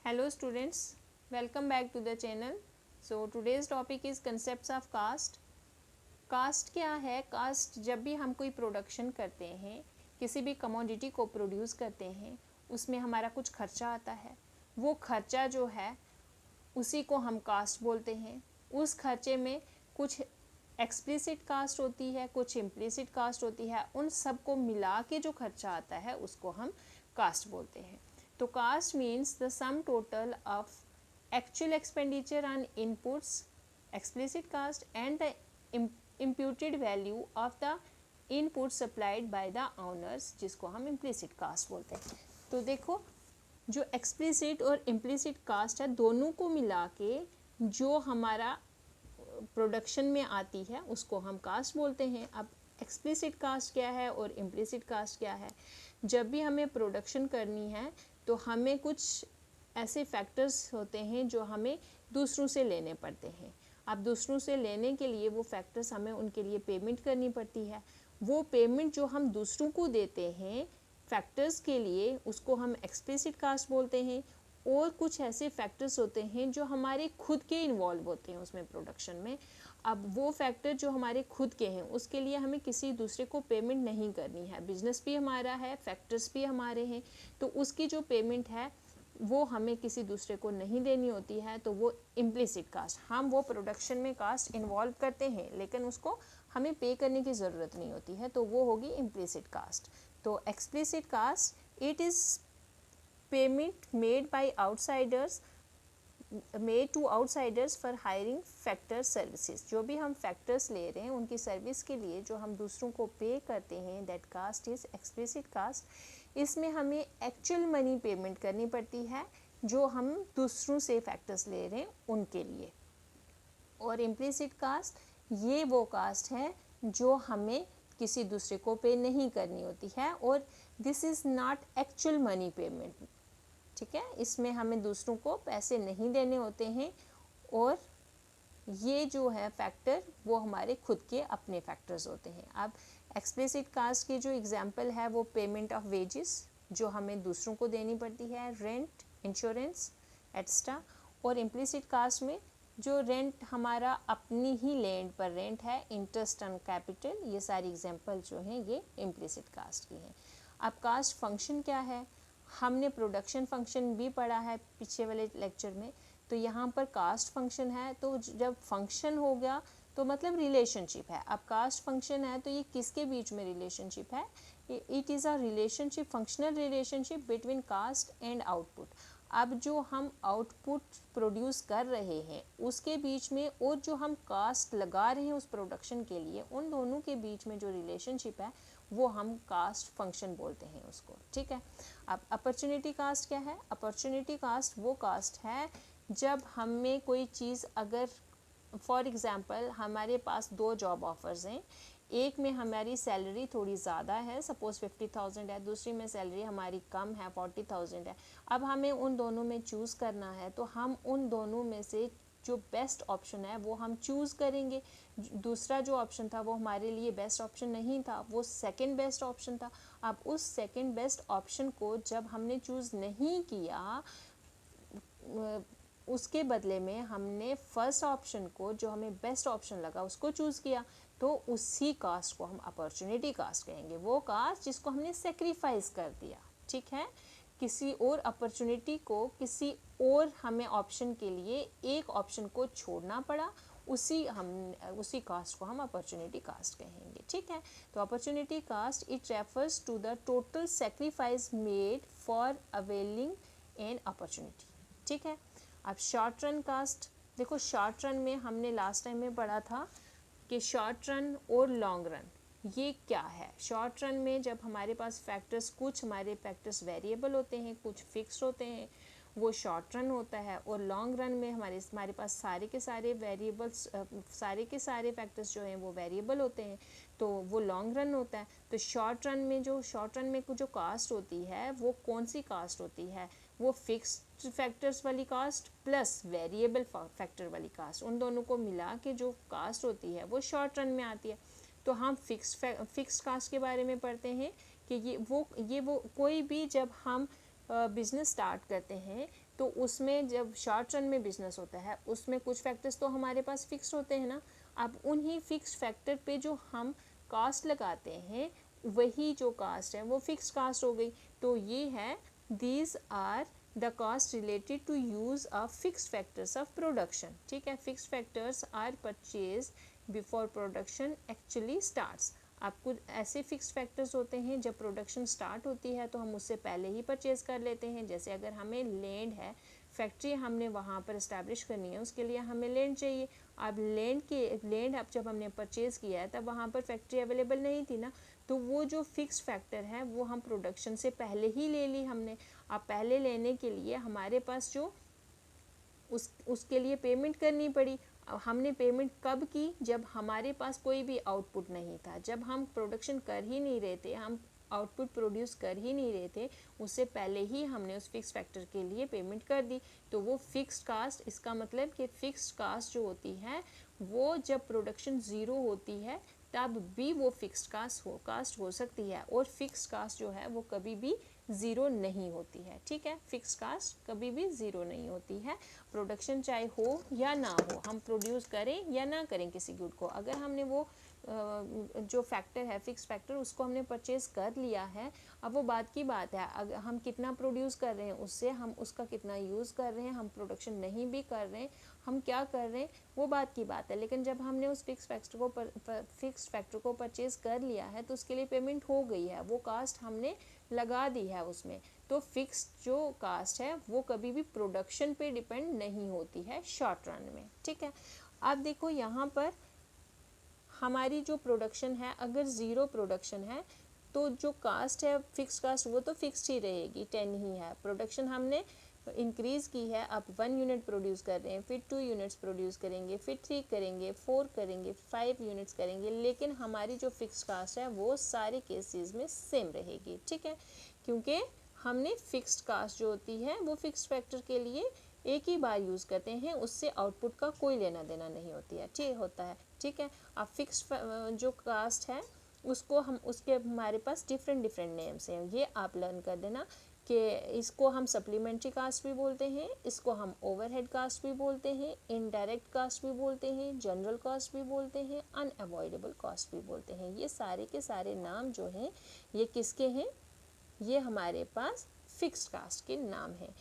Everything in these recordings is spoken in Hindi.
Hello students, welcome back to the channel. So today's topic is concepts of cost. Cost क्या है? कास्ट जब भी हम कोई प्रोडक्शन करते हैं, किसी भी कमोडिटी को प्रोड्यूस करते हैं, उसमें हमारा कुछ खर्चा आता है. वो खर्चा जो है उसी को हम कास्ट बोलते हैं. उस खर्चे में कुछ एक्सप्लिसिट कास्ट होती है, कुछ इम्प्लिसिट कास्ट होती है. उन सब को मिला के जो खर्चा आता है उसको हम कास्ट बोलते हैं. तो cost means the sum total of actual expenditure on inputs, explicit cost, and the imputed value of the input supplied by the owners, जिसको हम implicit कास्ट बोलते हैं. तो देखो, जो एक्सप्लिसिट और इम्प्लिसिट कास्ट है, दोनों को मिला के जो हमारा प्रोडक्शन में आती है उसको हम कास्ट बोलते हैं. अब एक्सप्लिसिट कास्ट क्या है और इम्प्लिसिट कास्ट क्या है? जब भी हमें प्रोडक्शन करनी है तो हमें कुछ ऐसे फैक्टर्स होते हैं जो हमें दूसरों से लेने पड़ते हैं. अब दूसरों से लेने के लिए वो फैक्टर्स हमें उनके लिए पेमेंट करनी पड़ती है. वो पेमेंट जो हम दूसरों को देते हैं फैक्टर्स के लिए, उसको हम एक्सप्लिसिट कास्ट बोलते हैं. और कुछ ऐसे फैक्टर्स होते हैं जो हमारे खुद के इन्वॉल्व होते हैं उसमें प्रोडक्शन में. अब वो फैक्टर जो हमारे खुद के हैं उसके लिए हमें किसी दूसरे को पेमेंट नहीं करनी है. बिजनेस भी हमारा है, फैक्टर्स भी हमारे हैं, तो उसकी जो पेमेंट है वो हमें किसी दूसरे को नहीं देनी होती है. तो वो इम्प्लिसिट कास्ट, हम वो प्रोडक्शन में कास्ट इन्वॉल्व करते हैं लेकिन उसको हमें पे करने की ज़रूरत नहीं होती है, तो वो होगी इम्प्लिसिट कास्ट. तो explicit cost, it is payment made by outsiders, made to outsiders for hiring factor services. जो भी हम फैक्टर्स ले रहे हैं उनकी सर्विस के लिए जो हम दूसरों को पे करते हैं, that cost is explicit cost. इसमें हमें एक्चुअल मनी पेमेंट करनी पड़ती है जो हम दूसरों से फैक्टर्स ले रहे हैं उनके लिए. और इम्प्लिसिट कास्ट, ये वो कास्ट है जो हमें किसी दूसरे को पे नहीं करनी होती है, और this is not actual money payment. ठीक है, इसमें हमें दूसरों को पैसे नहीं देने होते हैं, और ये जो है फैक्टर वो हमारे खुद के अपने फैक्टर्स होते हैं. अब एक्सप्लिसिट कास्ट की जो एग्जांपल है वो पेमेंट ऑफ वेजेस जो हमें दूसरों को देनी पड़ती है, रेंट, इंश्योरेंस, एट्सट्रा. और इम्प्लिसिट कास्ट में जो रेंट हमारा अपनी ही लैंड पर रेंट है, इंटरेस्ट ऑन कैपिटल, ये सारी एग्जांपल जो हैं ये इम्प्लिसिट कास्ट की हैं. अब कास्ट फंक्शन क्या है? हमने प्रोडक्शन फंक्शन भी पढ़ा है पीछे वाले लेक्चर में, तो यहाँ पर कास्ट फंक्शन है. तो जब फंक्शन हो गया तो मतलब रिलेशनशिप है. अब कास्ट फंक्शन है तो ये किसके बीच में रिलेशनशिप है? It is a relationship, functional relationship between caste and output. अब जो हम आउटपुट प्रोड्यूस कर रहे हैं उसके बीच में, और जो हम कास्ट लगा रहे हैं उस प्रोडक्शन के लिए, उन दोनों के बीच में जो रिलेशनशिप है वो हम कास्ट फंक्शन बोलते हैं उसको. ठीक है. अब अपॉर्चुनिटी कास्ट क्या है? अपॉर्चुनिटी कास्ट वो कास्ट है जब हमें कोई चीज़, अगर फॉर एग्ज़ाम्पल हमारे पास 2 जॉब ऑफ़र्स हैं, एक में हमारी सैलरी थोड़ी ज़्यादा है, सपोज़ 50,000 है, दूसरी में सैलरी हमारी कम है, 40,000 है. अब हमें उन दोनों में चूज़ करना है, तो हम उन दोनों में से जो बेस्ट ऑप्शन है वो हम चूज़ करेंगे. दूसरा जो ऑप्शन था वो हमारे लिए बेस्ट ऑप्शन नहीं था, वो सेकंड बेस्ट ऑप्शन था. अब उस सेकंड बेस्ट ऑप्शन को जब हमने चूज़ नहीं किया, उसके बदले में हमने फर्स्ट ऑप्शन को, जो हमें बेस्ट ऑप्शन लगा, उसको चूज़ किया, तो उसी कास्ट को हम अपॉर्चुनिटी कास्ट कहेंगे. वो कास्ट जिसको हमने सेक्रीफाइस कर दिया. ठीक है, किसी और अपॉर्चुनिटी को, किसी और हमें ऑप्शन के लिए एक ऑप्शन को छोड़ना पड़ा, उसी कास्ट को हम अपॉर्चुनिटी कास्ट कहेंगे. ठीक है. तो opportunity cost, it refers to the total sacrifice made for availing an opportunity. ठीक है. अब शॉर्ट रन कास्ट देखो, शॉर्ट रन में हमने लास्ट टाइम में पढ़ा था कि शॉर्ट रन और लॉन्ग रन ये क्या है. शॉर्ट रन में जब हमारे पास फैक्टर्स, कुछ हमारे फैक्टर्स वेरिएबल होते हैं, कुछ फिक्स होते हैं, वो शॉर्ट रन होता है. और लॉन्ग रन में हमारे पास सारे के सारे वेरिएबल्स, सारे के सारे फैक्टर्स जो हैं वो वेरिएबल होते हैं, तो वो लॉन्ग रन होता है. तो शॉर्ट रन में जो कास्ट होती है वो कौन सी कास्ट होती है? वो फिक्स्ड फैक्टर्स वाली कास्ट प्लस वेरिएबल फैक्टर वाली कास्ट, उन दोनों को मिला के जो कास्ट होती है वो शॉर्ट रन में आती है. तो हम फिक्स्ड कास्ट के बारे में पढ़ते हैं कि ये वो कोई भी, जब हम बिज़नेस स्टार्ट करते हैं तो उसमें जब शॉर्ट रन में बिजनेस होता है उसमें कुछ फैक्टर्स तो हमारे पास फिक्स्ड होते हैं ना। अब उन्हीं फिक्स्ड फैक्टर पे जो हम कास्ट लगाते हैं वही जो कास्ट है वो फिक्स्ड कास्ट हो गई। तो ये है these are the cost related to use of fixed factors of production. ठीक है, fixed factors are purchase before production actually starts. आप कुछ ऐसे फिक्स्ड फैक्टर्स होते हैं जब प्रोडक्शन स्टार्ट होती है तो हम उससे पहले ही परचेज कर लेते हैं। जैसे अगर हमें लैंड है, फैक्ट्री हमने वहाँ पर इस्टेब्लिश करनी है, उसके लिए हमें लैंड चाहिए। अब लैंड अब जब हमने परचेज़ किया है तब वहाँ पर फैक्ट्री अवेलेबल नहीं थी ना, तो वो जो फिक्स्ड फैक्टर है वो हम प्रोडक्शन से पहले ही ले ली हमने। अब पहले लेने के लिए हमारे पास जो उसके लिए पेमेंट करनी पड़ी। हमने पेमेंट कब की? जब हमारे पास कोई भी आउटपुट नहीं था, जब हम प्रोडक्शन कर ही नहीं रहे थे, हम आउटपुट प्रोड्यूस कर ही नहीं रहे थे, उससे पहले ही हमने उस फिक्स फैक्टर के लिए पेमेंट कर दी। तो वो फिक्स्ड कास्ट, इसका मतलब कि फिक्स्ड कास्ट जो होती है वो जब प्रोडक्शन ज़ीरो होती है तब भी वो फिक्स्ड कास्ट हो सकती है, और फिक्स्ड कास्ट जो है वो कभी भी ज़ीरो नहीं होती है। ठीक है, फिक्स्ड कास्ट कभी भी ज़ीरो नहीं होती है। प्रोडक्शन चाहे हो या ना हो, हम प्रोड्यूस करें या ना करें किसी गुड को, अगर हमने वो जो फैक्टर है फिक्स फैक्टर उसको हमने परचेज कर लिया है। अब वो बात की बात है, अगर हम कितना प्रोड्यूस कर रहे हैं उससे, हम उसका कितना यूज़ कर रहे हैं, हम प्रोडक्शन नहीं भी कर रहे हैं, हम क्या कर रहे हैं, वो बात की बात है। लेकिन जब हमने उस फिक्स फैक्टर को परचेज कर लिया है तो उसके लिए पेमेंट हो गई है, वो कास्ट हमने लगा दी है उसमें। तो फिक्स जो कास्ट है वो कभी भी प्रोडक्शन पे डिपेंड नहीं होती है शॉर्ट रन में। ठीक है, अब देखो यहाँ पर हमारी जो प्रोडक्शन है, अगर ज़ीरो प्रोडक्शन है तो जो कास्ट है फिक्स कास्ट वो तो फिक्स्ड ही रहेगी, 10 ही है। प्रोडक्शन हमने इंक्रीज़ की है, अब 1 यूनिट प्रोड्यूस कर रहे हैं, फिर 2 यूनिट्स प्रोड्यूस करेंगे, फिर 3 करेंगे, 4 करेंगे, 5 यूनिट्स करेंगे, लेकिन हमारी जो फिक्स कास्ट है वो सारे केसेस में सेम रहेगी। ठीक है, क्योंकि हमने फिक्स्ड कास्ट जो होती है वो फिक्स्ड फैक्टर के लिए एक ही बार यूज़ करते हैं, उससे आउटपुट का कोई लेना देना नहीं होती है, ठीक होता है। ठीक है, अब फिक्स्ड जो कास्ट है उसको हम, उसके हमारे पास डिफरेंट नेम्स हैं, ये आप लर्न कर देना कि इसको हम सप्लीमेंट्री कास्ट भी बोलते हैं, इसको हम ओवरहेड कास्ट भी बोलते हैं, इनडायरेक्ट कास्ट भी बोलते हैं, जनरल कास्ट भी बोलते हैं, अनअवॉइडेबल कास्ट भी बोलते हैं। ये सारे के सारे नाम जो हैं ये किसके हैं? ये हमारे पास फिक्स्ड कास्ट के नाम हैं,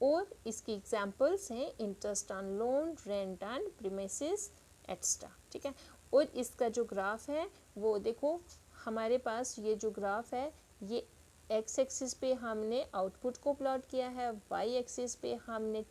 और इसकी एग्जांपल्स हैं interest on loan, rent on premises extra. ठीक है, और इसका जो ग्राफ है वो देखो, हमारे पास ये जो ग्राफ है ये एक्स एक्सिस पे हमने आउटपुट को प्लॉट किया है, वाई एक्सिस पे हमने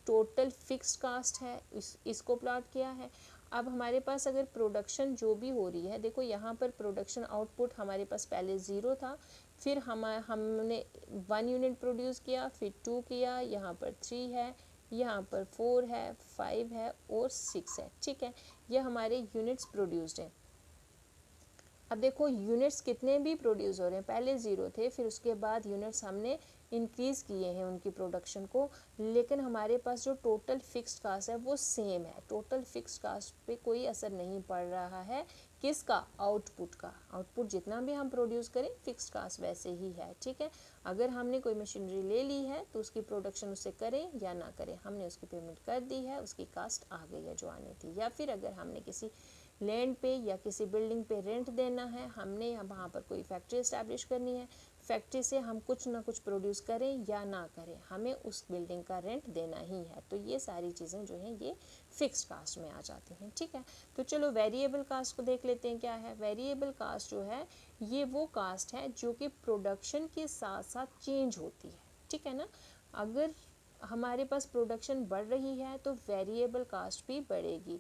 टोटल फिक्स्ड कास्ट है इसको प्लॉट किया है। अब हमारे पास अगर प्रोडक्शन जो भी हो रही है, देखो यहाँ पर प्रोडक्शन आउटपुट हमारे पास पहले ज़ीरो था, फिर हमने 1 यूनिट प्रोड्यूस किया, फिर 2 किया, यहाँ पर 3 है, यहाँ पर 4 है, 5 है और 6 है। ठीक है, ये हमारे यूनिट्स प्रोड्यूस्ड हैं। अब देखो यूनिट्स कितने भी प्रोड्यूस हो रहे हैं, पहले ज़ीरो थे, फिर उसके बाद यूनिट्स हमने इंक्रीज़ किए हैं उनकी प्रोडक्शन को, लेकिन हमारे पास जो टोटल फिक्स्ड कास्ट है वो सेम है। टोटल फिक्स्ड कास्ट पे कोई असर नहीं पड़ रहा है, किसका? आउटपुट का। आउटपुट जितना भी हम प्रोड्यूस करें फिक्स्ड कास्ट वैसे ही है। ठीक है, अगर हमने कोई मशीनरी ले ली है तो उसकी प्रोडक्शन उससे करें या ना करें, हमने उसकी पेमेंट कर दी है, उसकी कास्ट आ गई है जो आनी थी। या फिर अगर हमने किसी लैंड पे या किसी बिल्डिंग पे रेंट देना है, हमने वहाँ पर कोई फैक्ट्री इस्टेब्लिश करनी है, फैक्ट्री से हम कुछ ना कुछ प्रोड्यूस करें या ना करें, हमें उस बिल्डिंग का रेंट देना ही है। तो ये सारी चीज़ें जो हैं ये फिक्स्ड कास्ट में आ जाती हैं। ठीक है, तो चलो वेरिएबल कास्ट को देख लेते हैं क्या है। वेरिएबल कास्ट जो है ये वो कास्ट है जो कि प्रोडक्शन के साथ साथ चेंज होती है। ठीक है ना, अगर हमारे पास प्रोडक्शन बढ़ रही है तो वेरिएबल कास्ट भी बढ़ेगी,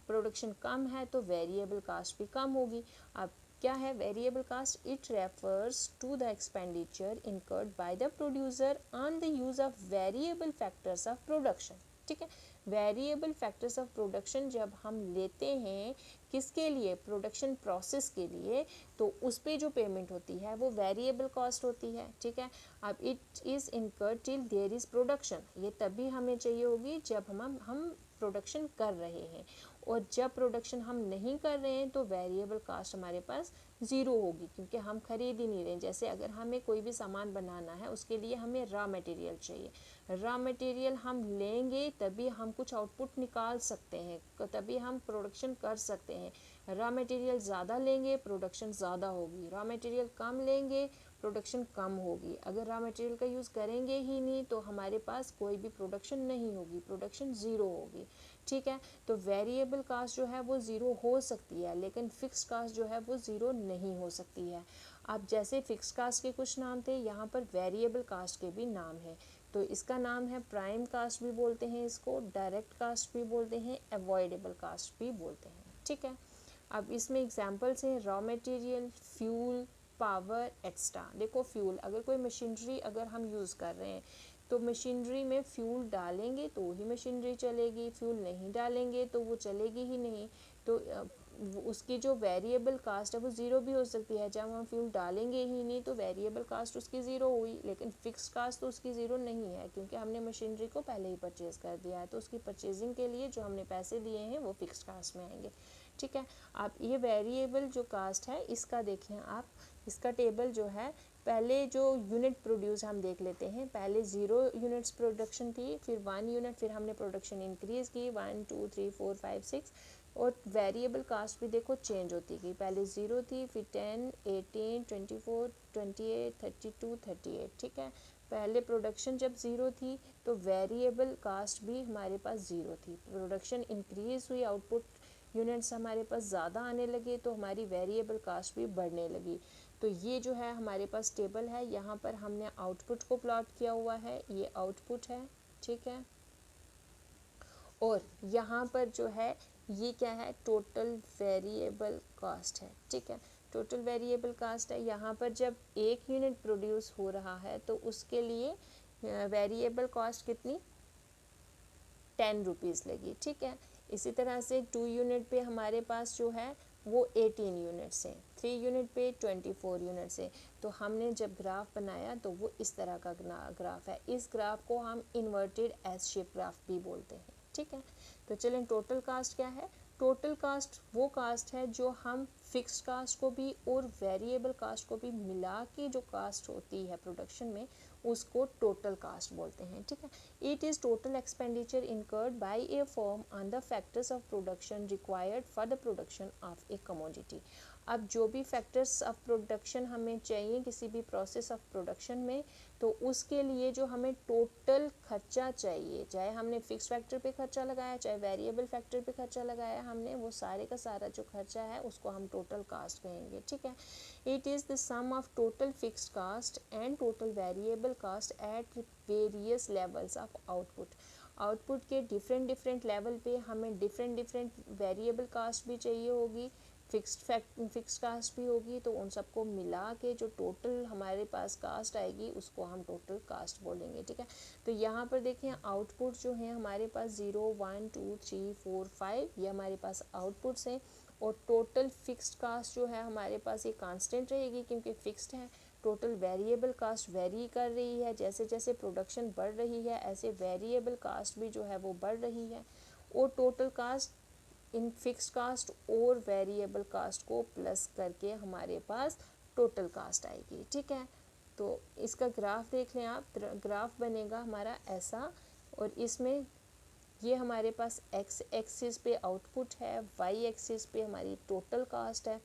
प्रोडक्शन कम है तो वेरिएबल कास्ट भी कम होगी। अब क्या है variable cost? It refers to the expenditure incurred by the producer on the use of variable factors of production. ठीक है, वेरिएबल फैक्टर्स ऑफ प्रोडक्शन जब हम लेते हैं किसके लिए? प्रोडक्शन प्रोसेस के लिए, तो उस पर जो पेमेंट होती है वो वेरिएबल कॉस्ट होती है। ठीक है, अब it is incurred till there is production, ये तभी हमें चाहिए होगी जब हम प्रोडक्शन कर रहे हैं, और जब प्रोडक्शन हम नहीं कर रहे हैं तो वेरिएबल कास्ट हमारे पास ज़ीरो होगी, क्योंकि हम खरीद ही नहीं रहे हैं। जैसे अगर हमें कोई भी सामान बनाना है उसके लिए हमें रॉ मटेरियल चाहिए, रॉ मटेरियल हम लेंगे तभी हम कुछ आउटपुट निकाल सकते हैं, तभी हम प्रोडक्शन कर सकते हैं। रॉ मटेरियल ज़्यादा लेंगे प्रोडक्शन ज़्यादा होगी, रॉ मटेरियल कम लेंगे प्रोडक्शन कम होगी। अगर रॉ मटेरियल का यूज़ करेंगे ही नहीं तो हमारे पास कोई भी प्रोडक्शन नहीं होगी, प्रोडक्शन ज़ीरो होगी। ठीक है, तो वेरिएबल कास्ट जो है वो ज़ीरो हो सकती है, लेकिन फिक्स कास्ट जो है वो ज़ीरो नहीं हो सकती है। अब जैसे फिक्स कास्ट के कुछ नाम थे, यहाँ पर वेरिएबल कास्ट के भी नाम हैं। तो इसका नाम है प्राइम कास्ट भी बोलते हैं, इसको डायरेक्ट कास्ट भी बोलते हैं, अवॉइडेबल कास्ट भी बोलते हैं। ठीक है, अब इसमें एग्जांपल्स हैं raw material, fuel, power, extra. देखो फ्यूल, अगर कोई मशीनरी अगर हम यूज़ कर रहे हैं तो मशीनरी में फ्यूल डालेंगे तो ही मशीनरी चलेगी, फ्यूल नहीं डालेंगे तो वो चलेगी ही नहीं। तो उसकी जो वेरिएबल कास्ट है वो ज़ीरो भी हो सकती है। जब हम फ्यूल डालेंगे ही नहीं तो वेरिएबल कास्ट उसकी ज़ीरो हुई, लेकिन फ़िक्स कास्ट तो उसकी ज़ीरो नहीं है, क्योंकि हमने मशीनरी को पहले ही परचेज़ कर दिया है। तो उसकी परचेजिंग के लिए जो हमने पैसे दिए हैं वो फ़िक्स कास्ट में आएंगे। ठीक है, आप ये वेरिएबल जो कास्ट है इसका देखें आप, इसका टेबल जो है, पहले जो यूनिट प्रोड्यूस हम देख लेते हैं। पहले 0 यूनिट्स प्रोडक्शन थी, फिर 1 यूनिट, फिर हमने प्रोडक्शन इंक्रीज़ की 1 2 3 4 5 6। और वेरिएबल कास्ट भी देखो चेंज होती गई, पहले 0 थी, फिर 10 18 24 28 32 38। ठीक है, पहले प्रोडक्शन जब 0 थी तो वेरिएबल कास्ट भी हमारे पास 0 थी। प्रोडक्शन इंक्रीज़ हुई, आउटपुट यूनिट्स हमारे पास ज़्यादा आने लगे तो हमारी वेरिएबल कास्ट भी बढ़ने लगी। तो ये जो है हमारे पास टेबल है, यहाँ पर हमने आउटपुट को प्लॉट किया हुआ है, ये आउटपुट है। ठीक है, और यहाँ पर जो है ये क्या है, टोटल वेरिएबल कास्ट है। ठीक है, टोटल वेरिएबल कास्ट है। यहाँ पर जब 1 यूनिट प्रोड्यूस हो रहा है तो उसके लिए वेरिएबल कास्ट कितनी, 10 रुपीज़ लगी। ठीक है, इसी तरह से 2 यूनिट पे हमारे पास जो है वो 18 यूनिट्स हैं, 3 यूनिट पे 24 यूनिट्स हैं। तो हमने जब ग्राफ बनाया तो वो इस तरह का ग्राफ है। इस ग्राफ को हम इन्वर्टेड एस शेप ग्राफ भी बोलते हैं। ठीक है, तो चलें टोटल कास्ट क्या है। टोटल कास्ट वो कास्ट है जो हम फिक्स्ड कास्ट को भी और वेरिएबल कास्ट को भी मिला के जो कास्ट होती है प्रोडक्शन में, उसको टोटल कास्ट बोलते हैं। ठीक है, it is total expenditure incurred bye A firm on the factors of production required for the production of A commodity. अब जो भी फैक्टर्स ऑफ प्रोडक्शन हमें चाहिए किसी भी प्रोसेस ऑफ प्रोडक्शन में, तो उसके लिए जो हमें टोटल खर्चा चाहिए, चाहे हमने फिक्स फैक्टर पे खर्चा लगाया चाहे वेरिएबल फैक्टर पे खर्चा लगाया हमने, वो सारे का सारा जो खर्चा है उसको हम टोटल कास्ट कहेंगे। ठीक है, it is the sum of total fixed cost and total variable cost at various levels of output. Output के डिफरेंट लेवल पे हमें डिफरेंट वेरिएबल कास्ट भी चाहिए होगी, फिक्स्ड कास्ट भी होगी। तो उन सबको मिला के जो टोटल हमारे पास कास्ट आएगी उसको हम टोटल कास्ट बोलेंगे। ठीक है, तो यहाँ पर देखें आउटपुट जो है हमारे पास 0 1 2 3 4 5 ये हमारे पास आउटपुट्स हैं। और टोटल फिक्स्ड कास्ट जो है हमारे पास ये कांस्टेंट रहेगी क्योंकि फिक्स्ड है। टोटल वेरिएबल कास्ट वेरी कर रही है, जैसे जैसे प्रोडक्शन बढ़ रही है ऐसे वेरिएबल कास्ट भी जो है वो बढ़ रही है। और total cast in fixed cast और वेरिएबल कास्ट को प्लस करके हमारे पास टोटल कास्ट आएगी। ठीक है, तो इसका ग्राफ देख लें आप, ग्राफ बनेगा हमारा ऐसा, और इसमें ये हमारे पास एक्स एक्सिस पे आउटपुट है, वाई एक्सिस पे हमारी टोटल कास्ट है,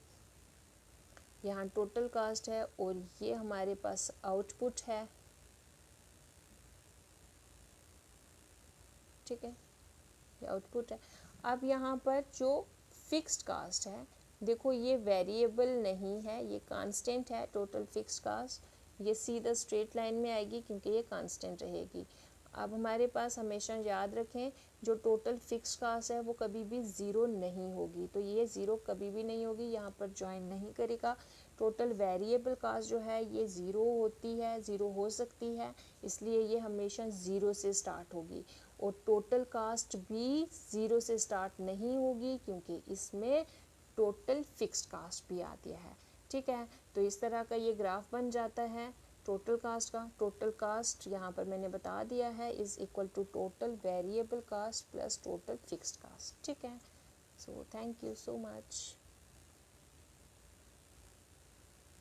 यहाँ टोटल कास्ट है, और ये हमारे पास आउटपुट है। ठीक है, ये आउटपुट है। अब यहाँ पर जो फिक्स्ड कास्ट है, देखो ये वेरिएबल नहीं है, ये कांस्टेंट है। टोटल फिक्स्ड कास्ट ये सीधा स्ट्रेट लाइन में आएगी क्योंकि ये कांस्टेंट रहेगी। अब हमारे पास हमेशा याद रखें जो टोटल फिक्स्ड कास्ट है वो कभी भी ज़ीरो नहीं होगी, तो ये ज़ीरो कभी भी नहीं होगी, यहाँ पर ज्वाइन नहीं करेगा। टोटल वेरिएबल कास्ट जो है ये ज़ीरो होती है, ज़ीरो हो सकती है, इसलिए ये हमेशा ज़ीरो से स्टार्ट होगी। और टोटल कास्ट भी ज़ीरो से स्टार्ट नहीं होगी क्योंकि इसमें टोटल फिक्स्ड कास्ट भी आती है। ठीक है, तो इस तरह का ये ग्राफ बन जाता है टोटल कास्ट का। टोटल कास्ट यहाँ पर मैंने बता दिया है is equal to total variable cost plus total fixed cost. ठीक है, So thank you so much.